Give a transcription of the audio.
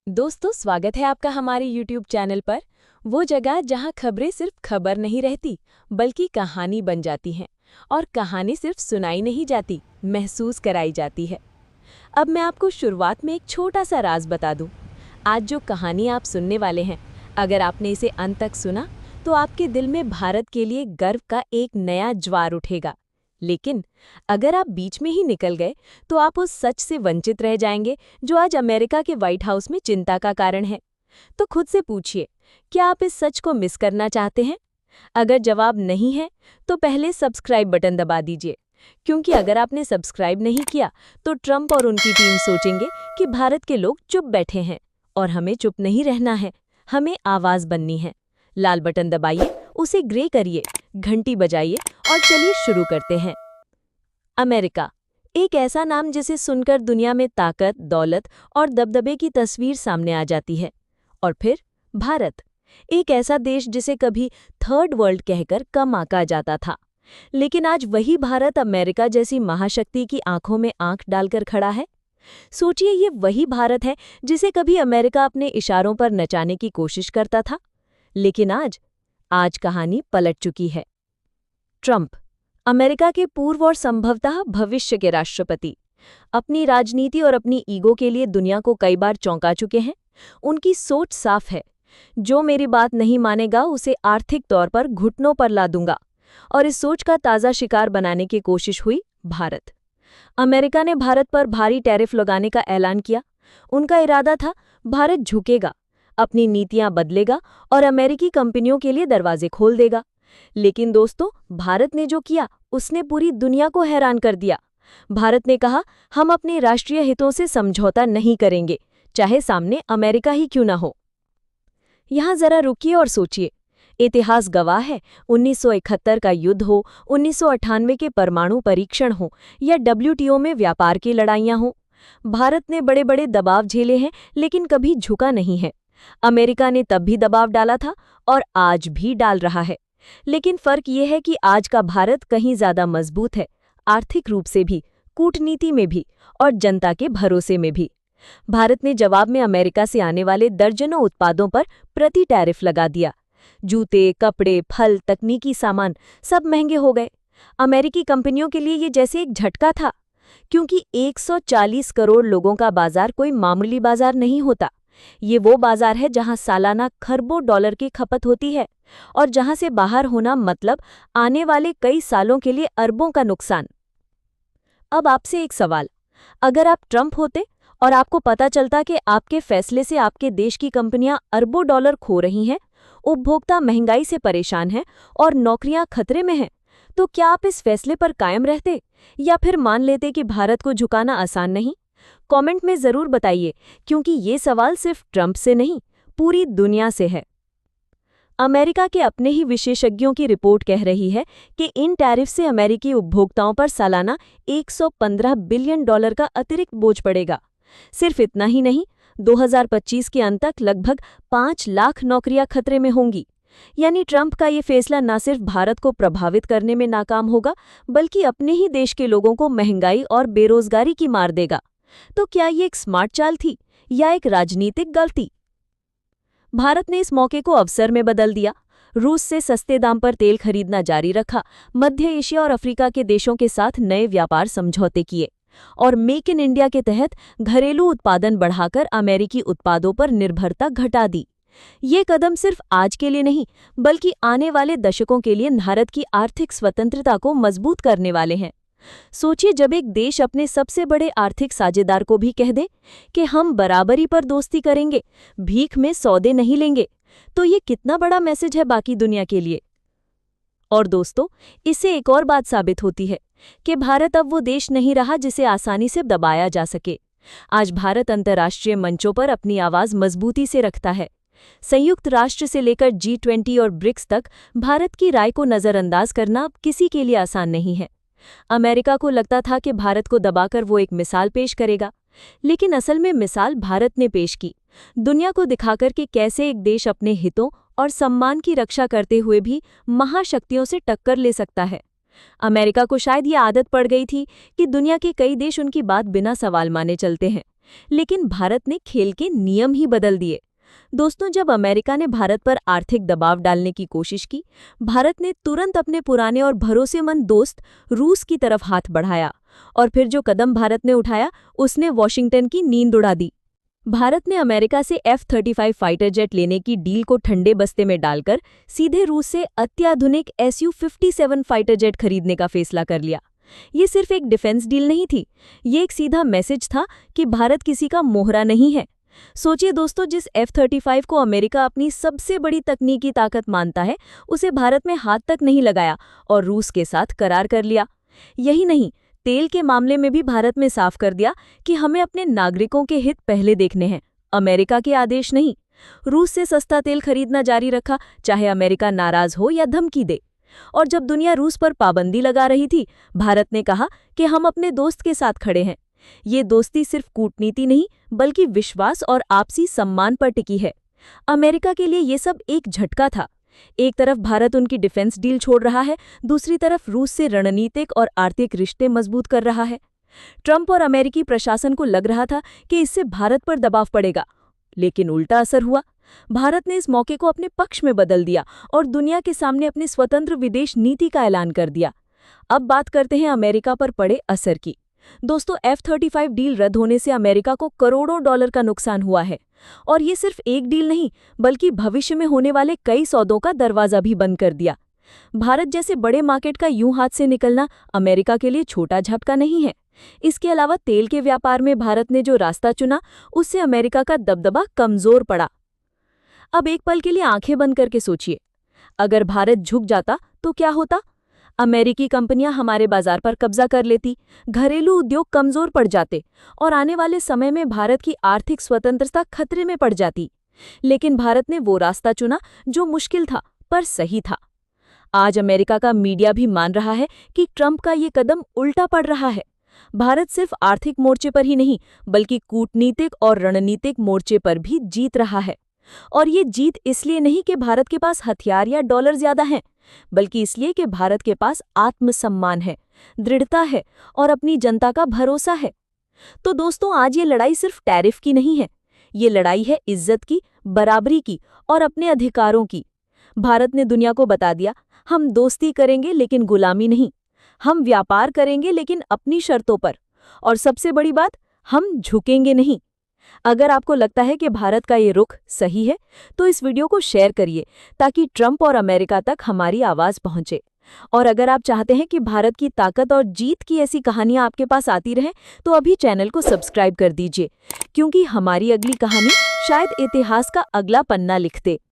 दोस्तों, स्वागत है आपका हमारे YouTube चैनल पर। वो जगह जहां खबरें सिर्फ खबर नहीं रहती बल्कि कहानी बन जाती हैं। और कहानी सिर्फ सुनाई नहीं जाती, महसूस कराई जाती है। अब मैं आपको शुरुआत में एक छोटा सा राज बता दूं। आज जो कहानी आप सुनने वाले हैं, अगर आपने इसे अंत तक सुना तो आपके दिल में भारत के लिए गर्व का एक नया ज्वार उठेगा। लेकिन अगर आप बीच में ही निकल गए तो आप उस सच से वंचित रह जाएंगे जो आज अमेरिका के व्हाइट हाउस में चिंता का कारण है। तो खुद से पूछिए, क्या आप इस सच को मिस करना चाहते हैं? अगर जवाब नहीं है तो पहले सब्सक्राइब बटन दबा दीजिए, क्योंकि अगर आपने सब्सक्राइब नहीं किया तो ट्रंप और उनकी टीम सोचेंगे कि भारत के लोग चुप बैठे हैं। और हमें चुप नहीं रहना है, हमें आवाज बननी है। लाल बटन दबाइए, उसे ग्रे करिए, घंटी बजाइए और चलिए शुरू करते हैं। अमेरिका, एक ऐसा नाम जिसे सुनकर दुनिया में ताकत, दौलत और दबदबे की तस्वीर सामने आ जाती है। और फिर भारत, एक ऐसा देश जिसे कभी थर्ड वर्ल्ड कहकर कम आंका जाता था। लेकिन आज वही भारत अमेरिका जैसी महाशक्ति की आंखों में आंख डालकर खड़ा है। सोचिए, ये वही भारत है जिसे कभी अमेरिका अपने इशारों पर नचाने की कोशिश करता था। लेकिन आज कहानी पलट चुकी है। ट्रंप, अमेरिका के पूर्व और संभवतः भविष्य के राष्ट्रपति, अपनी राजनीति और अपनी ईगो के लिए दुनिया को कई बार चौंका चुके हैं। उनकी सोच साफ है, जो मेरी बात नहीं मानेगा उसे आर्थिक तौर पर घुटनों पर ला दूंगा। और इस सोच का ताज़ा शिकार बनाने की कोशिश हुई भारत। अमेरिका ने भारत पर भारी टैरिफ लगाने का ऐलान किया। उनका इरादा था, भारत झुकेगा, अपनी नीतियां बदलेगा और अमेरिकी कंपनियों के लिए दरवाजे खोल देगा। लेकिन दोस्तों, भारत ने जो किया उसने पूरी दुनिया को हैरान कर दिया। भारत ने कहा, हम अपने राष्ट्रीय हितों से समझौता नहीं करेंगे, चाहे सामने अमेरिका ही क्यों ना हो। यहां जरा रुकिए और सोचिए। इतिहास गवाह है, 1971 का युद्ध हो, 1998 के परमाणु परीक्षण हो या WTO में व्यापार की लड़ाइयां हो, भारत ने बड़े बड़े दबाव झेले हैं लेकिन कभी झुका नहीं है। अमेरिका ने तब भी दबाव डाला था और आज भी डाल रहा है। लेकिन फर्क ये है कि आज का भारत कहीं ज्यादा मजबूत है, आर्थिक रूप से भी, कूटनीति में भी और जनता के भरोसे में भी। भारत ने जवाब में अमेरिका से आने वाले दर्जनों उत्पादों पर प्रति टैरिफ लगा दिया। जूते, कपड़े, फल, तकनीकी सामान सब महंगे हो गए। अमेरिकी कंपनियों के लिए ये जैसे एक झटका था, क्योंकि 140 करोड़ लोगों का बाजार कोई मामूली बाजार नहीं होता। ये वो बाजार है जहां सालाना खरबों डॉलर की खपत होती है और जहां से बाहर होना मतलब आने वाले कई सालों के लिए अरबों का नुकसान। अब आपसे एक सवाल, अगर आप ट्रंप होते और आपको पता चलता कि आपके फैसले से आपके देश की कंपनियां अरबों डॉलर खो रही हैं, उपभोक्ता महंगाई से परेशान हैं और नौकरियां खतरे में हैं, तो क्या आप इस फैसले पर कायम रहते या फिर मान लेते कि भारत को झुकाना आसान नहीं? कमेंट में जरूर बताइए, क्योंकि ये सवाल सिर्फ ट्रंप से नहीं, पूरी दुनिया से है। अमेरिका के अपने ही विशेषज्ञों की रिपोर्ट कह रही है कि इन टैरिफ से अमेरिकी उपभोक्ताओं पर सालाना 115 बिलियन डॉलर का अतिरिक्त बोझ पड़ेगा। सिर्फ इतना ही नहीं, 2025 के अंत तक लगभग 5 लाख नौकरियां खतरे में होंगी। यानी ट्रंप का ये फैसला न सिर्फ भारत को प्रभावित करने में नाकाम होगा, बल्कि अपने ही देश के लोगों को महंगाई और बेरोजगारी की मार देगा। तो क्या ये एक स्मार्ट चाल थी या एक राजनीतिक गलती? भारत ने इस मौके को अवसर में बदल दिया। रूस से सस्ते दाम पर तेल खरीदना जारी रखा, मध्य एशिया और अफ्रीका के देशों के साथ नए व्यापार समझौते किए और मेक इन इंडिया के तहत घरेलू उत्पादन बढ़ाकर अमेरिकी उत्पादों पर निर्भरता घटा दी। ये कदम सिर्फ आज के लिए नहीं, बल्कि आने वाले दशकों के लिए भारत की आर्थिक स्वतंत्रता को मजबूत करने वाले हैं। सोचिए, जब एक देश अपने सबसे बड़े आर्थिक साझेदार को भी कह दे कि हम बराबरी पर दोस्ती करेंगे, भीख में सौदे नहीं लेंगे, तो ये कितना बड़ा मैसेज है बाकी दुनिया के लिए। और दोस्तों, इससे एक और बात साबित होती है कि भारत अब वो देश नहीं रहा जिसे आसानी से दबाया जा सके। आज भारत अंतर्राष्ट्रीय मंचों पर अपनी आवाज मजबूती से रखता है। संयुक्त राष्ट्र से लेकर G20 और ब्रिक्स तक भारत की राय को नजरअंदाज करना अब किसी के लिए आसान नहीं है। अमेरिका को लगता था कि भारत को दबाकर वो एक मिसाल पेश करेगा, लेकिन असल में मिसाल भारत ने पेश की, दुनिया को दिखाकर कि कैसे एक देश अपने हितों और सम्मान की रक्षा करते हुए भी महाशक्तियों से टक्कर ले सकता है। अमेरिका को शायद ये आदत पड़ गई थी कि दुनिया के कई देश उनकी बात बिना सवाल माने चलते हैं, लेकिन भारत ने खेल के नियम ही बदल दिए। दोस्तों, जब अमेरिका ने भारत पर आर्थिक दबाव डालने की कोशिश की, भारत ने तुरंत अपने पुराने और भरोसेमंद दोस्त रूस की तरफ हाथ बढ़ाया और फिर जो कदम भारत ने उठाया उसने वॉशिंगटन की नींद उड़ा दी। भारत ने अमेरिका से F-35 फाइटर जेट लेने की डील को ठंडे बस्ते में डालकर सीधे रूस से अत्याधुनिक Su-57 फाइटर जेट खरीदने का फैसला कर लिया। ये सिर्फ एक डिफेंस डील नहीं थी, ये एक सीधा मैसेज था कि भारत किसी का मोहरा नहीं है। सोचिए दोस्तों, जिस F-35 को अमेरिका अपनी सबसे बड़ी तकनीकी ताकत मानता है, उसे भारत में हाथ तक नहीं लगाया और रूस के साथ करार कर लिया। यही नहीं, तेल के मामले में भी भारत में साफ कर दिया कि हमें अपने नागरिकों के हित पहले देखने हैं, अमेरिका के आदेश नहीं। रूस से सस्ता तेल खरीदना जारी रखा, चाहे अमेरिका नाराज हो या धमकी दे। और जब दुनिया रूस पर पाबंदी लगा रही थी, भारत ने कहा कि हम अपने दोस्त के साथ खड़े हैं। ये दोस्ती सिर्फ कूटनीति नहीं, बल्कि विश्वास और आपसी सम्मान पर टिकी है। अमेरिका के लिए ये सब एक झटका था। एक तरफ भारत उनकी डिफेंस डील छोड़ रहा है, दूसरी तरफ रूस से रणनीतिक और आर्थिक रिश्ते मजबूत कर रहा है। ट्रंप और अमेरिकी प्रशासन को लग रहा था कि इससे भारत पर दबाव पड़ेगा, लेकिन उल्टा असर हुआ। भारत ने इस मौके को अपने पक्ष में बदल दिया और दुनिया के सामने अपनी स्वतंत्र विदेश नीति का ऐलान कर दिया। अब बात करते हैं अमेरिका पर पड़े असर की। दोस्तों, F-35 डील रद्द होने से अमेरिका को करोड़ों डॉलर का नुकसान हुआ है और ये सिर्फ एक डील नहीं, बल्कि भविष्य में होने वाले कई सौदों का दरवाजा भी बंद कर दिया। भारत जैसे बड़े मार्केट का यूं हाथ से निकलना अमेरिका के लिए छोटा झटका नहीं है। इसके अलावा तेल के व्यापार में भारत ने जो रास्ता चुना, उससे अमेरिका का दबदबा कमजोर पड़ा। अब एक पल के लिए आंखें बंद करके सोचिए, अगर भारत झुक जाता तो क्या होता? अमेरिकी कंपनियां हमारे बाजार पर कब्जा कर लेती, घरेलू उद्योग कमजोर पड़ जाते और आने वाले समय में भारत की आर्थिक स्वतंत्रता खतरे में पड़ जाती। लेकिन भारत ने वो रास्ता चुना जो मुश्किल था पर सही था। आज अमेरिका का मीडिया भी मान रहा है कि ट्रंप का ये कदम उल्टा पड़ रहा है। भारत सिर्फ आर्थिक मोर्चे पर ही नहीं, बल्कि कूटनीतिक और रणनीतिक मोर्चे पर भी जीत रहा है। और ये जीत इसलिए नहीं कि भारत के पास हथियार या डॉलर ज्यादा हैं, बल्कि इसलिए कि भारत के पास आत्मसम्मान है, दृढ़ता है और अपनी जनता का भरोसा है। तो दोस्तों, आज ये लड़ाई सिर्फ टैरिफ की नहीं है, ये लड़ाई है इज्जत की, बराबरी की और अपने अधिकारों की। भारत ने दुनिया को बता दिया, हम दोस्ती करेंगे लेकिन गुलामी नहीं, हम व्यापार करेंगे लेकिन अपनी शर्तों पर, और सबसे बड़ी बात, हम झुकेंगे नहीं। अगर आपको लगता है कि भारत का ये रुख सही है, तो इस वीडियो को शेयर करिए ताकि ट्रंप और अमेरिका तक हमारी आवाज पहुंचे। और अगर आप चाहते हैं कि भारत की ताकत और जीत की ऐसी कहानियां आपके पास आती रहें, तो अभी चैनल को सब्सक्राइब कर दीजिए, क्योंकि हमारी अगली कहानी शायद इतिहास का अगला पन्ना लिख दे।